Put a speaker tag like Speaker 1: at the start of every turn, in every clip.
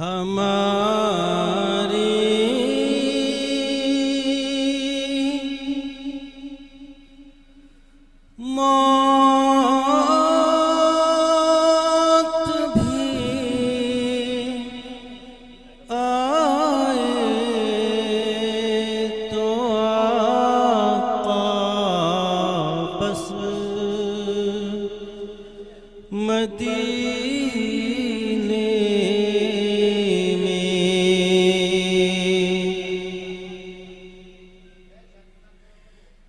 Speaker 1: हमारी मौत भी आए तो आका बस मदीने में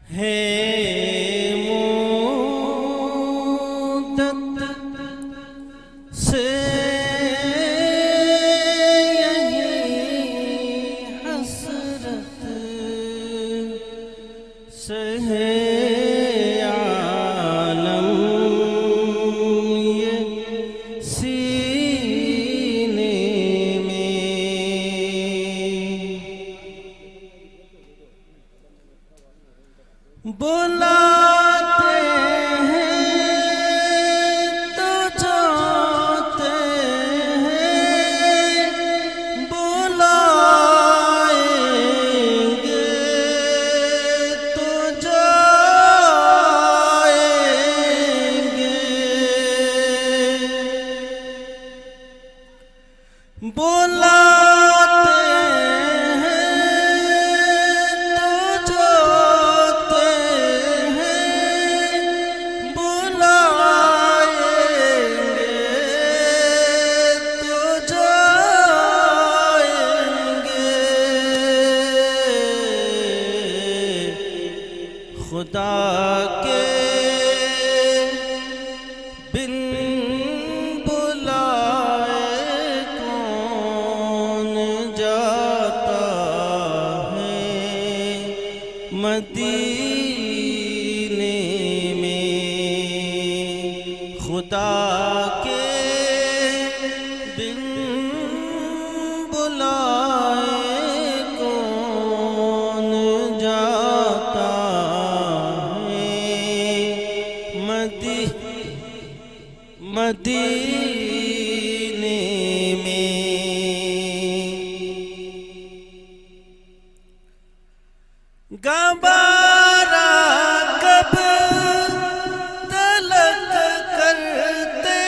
Speaker 1: है मुद्दत से यही हसरत सहे बुलाते हैं तो जाते हैं, बुलाएंगे तो जाएंगे, बुलाते खुदा के बिन बुलाए कौन जाता है मदीने में। खुदा के बिन बुलाए कौन जाता मदीने में। गवारा कब तलक करते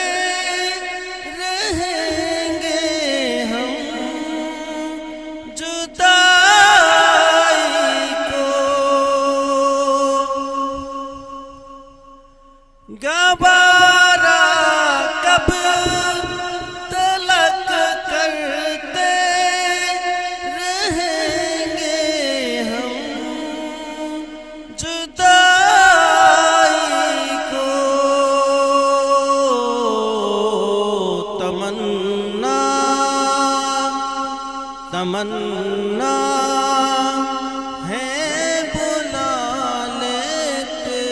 Speaker 1: रहेंगे हम जुदाई को, गवारा कब तलक करते रहेंगे हम जुदाई को। तमन्ना तमन्ना है बुला लेते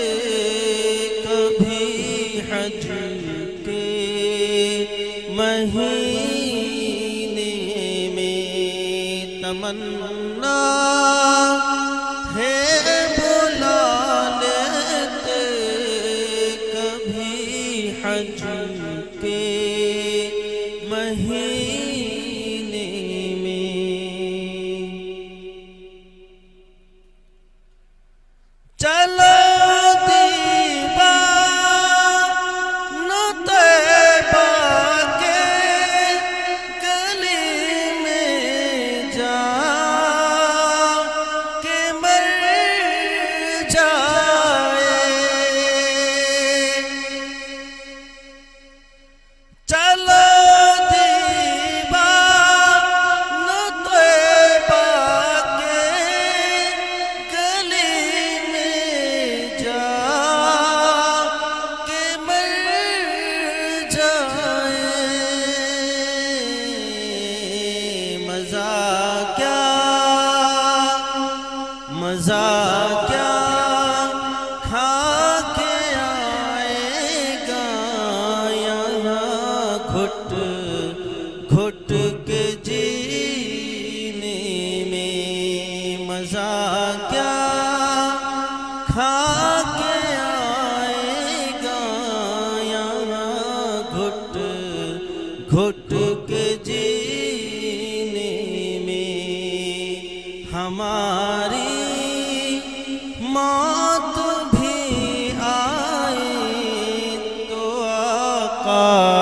Speaker 1: कभी हज के महीने में। तमन्ना है बुला लेते कभी हज के महीने में। चलो मज़ा क्या खा के आएगा यहाँ घुट घुट के जीने में। मज़ा क्या खा के आएगा यहाँ घुट घुट के जीने हमारी मौत भी आए तो आका